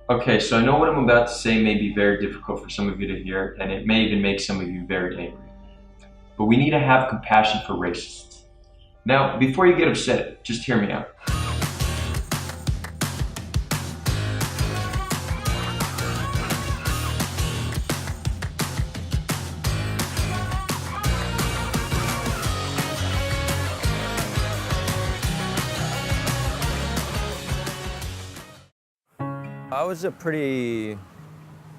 Okay, so I know what I'm about to say may be very difficult for some of you to hear, and it may even make some of you very angry. But we need to have compassion for racists. Now, before you get upset, just hear me out. I was a pretty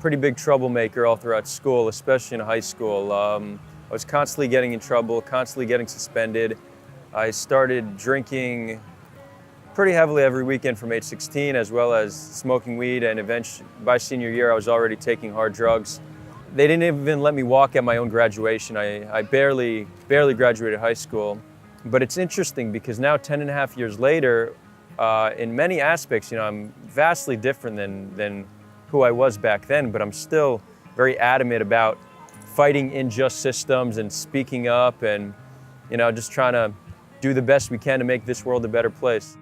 big troublemaker all throughout school, especially in high school. I was constantly getting in trouble, constantly getting suspended. I started drinking pretty heavily every weekend from age 16, as well as smoking weed, and eventually, by senior year, I was already taking hard drugs. They didn't even let me walk at my own graduation. I barely graduated high school. But it's interesting because now, 10 and a half years later, in many aspects, I'm vastly different than who I was back then, but I'm still very adamant about fighting unjust systems and speaking up and, just trying to do the best we can to make this world a better place.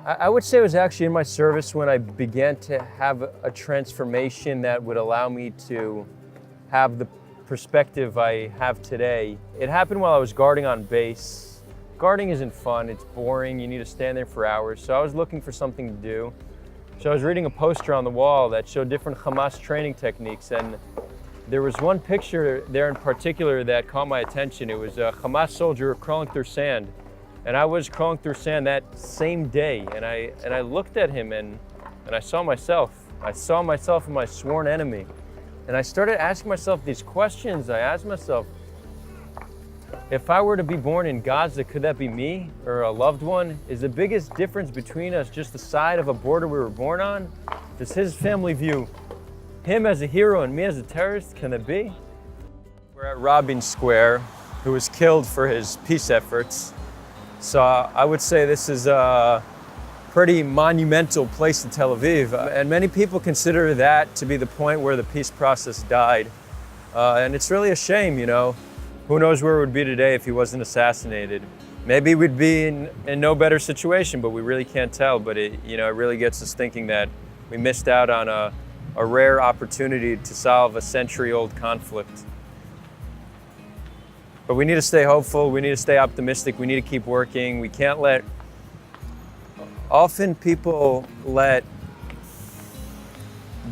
I would say it was actually in my service when I began to have a transformation that would allow me to have the perspective I have today. It happened while I was guarding on base. Guarding isn't fun, it's boring, you need to stand there for hours. So I was looking for something to do. So I was reading a poster on the wall that showed different Hamas training techniques, and there was one picture there in particular that caught my attention. It was a Hamas soldier crawling through sand. And I was crawling through sand that same day, and I looked at him and I saw myself. I saw myself in my sworn enemy. And I started asking myself these questions. I asked myself, if I were to be born in Gaza, could that be me or a loved one? Is the biggest difference between us just the side of a border we were born on? Does his family view him as a hero and me as a terrorist? Can it be? We're at Rabin Square, who was killed for his peace efforts. So I would say this is a pretty monumental place in Tel Aviv. And many people consider that to be the point where the peace process died. And it's really a shame, Who knows where we would be today if he wasn't assassinated? Maybe we'd be in no better situation, but we really can't tell. But it really gets us thinking that we missed out on a rare opportunity to solve a century-old conflict. But we need to stay hopeful, we need to stay optimistic, we need to keep working. We can't often people let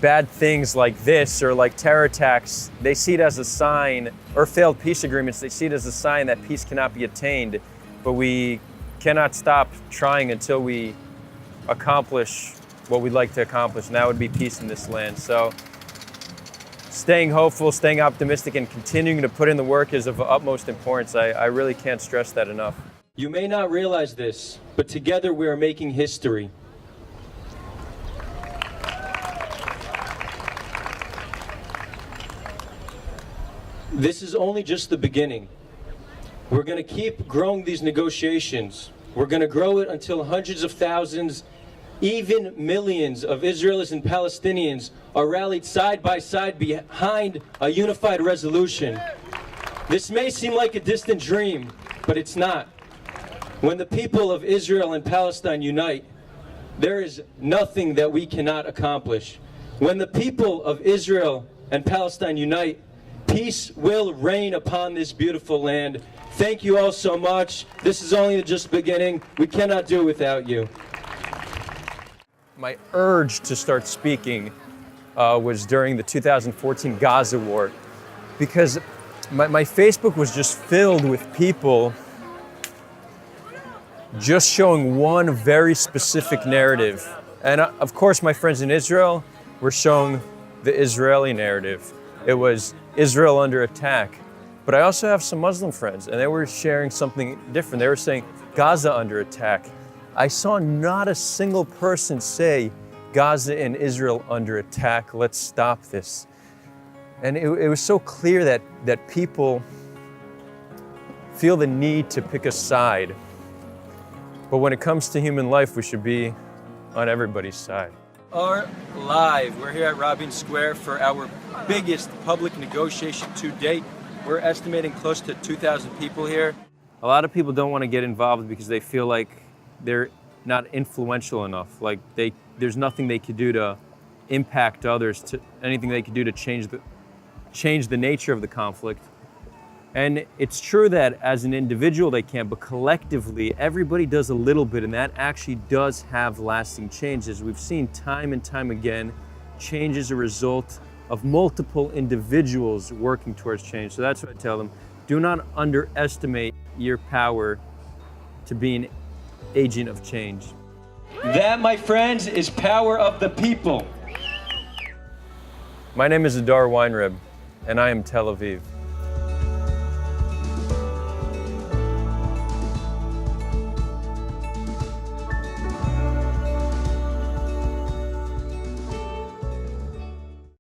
bad things like this or like terror attacks, they see it as a sign, or failed peace agreements, they see it as a sign that peace cannot be attained. But we cannot stop trying until we accomplish what we'd like to accomplish, and that would be peace in this land. So staying hopeful, staying optimistic, and continuing to put in the work is of utmost importance. I really can't stress that enough. You may not realize this, but together we are making history. This is only just the beginning. We're going to keep growing these negotiations. We're going to grow it until hundreds of thousands, even millions of Israelis and Palestinians are rallied side by side behind a unified resolution. This may seem like a distant dream, but it's not. When the people of Israel and Palestine unite, there is nothing that we cannot accomplish. When the people of Israel and Palestine unite, peace will reign upon this beautiful land. Thank you all so much. This is only just beginning. We cannot do it without you. My urge to start speaking was during the 2014 Gaza war, because my Facebook was just filled with people just showing one very specific narrative. And of course, my friends in Israel were showing the Israeli narrative. It was Israel under attack. But I also have some Muslim friends, and they were sharing something different. They were saying Gaza under attack. I saw not a single person say Gaza and Israel under attack, let's stop this. And it was so clear that people feel the need to pick a side. But when it comes to human life, we should be on everybody's side. Are live. We're here at Rabin Square for our biggest public negotiation to date. We're estimating close to 2,000 people here. A lot of people don't want to get involved because they feel like they're not influential enough. Like there's nothing they could do to impact others, to anything they can do to change the nature of the conflict. And it's true that as an individual they can't, but collectively everybody does a little bit, and that actually does have lasting changes. We've seen time and time again change as a result of multiple individuals working towards change. So that's what I tell them. Do not underestimate your power to be an agent of change. That, my friends, is power of the people. My name is Adar Weinreb, and I am Tel Aviv.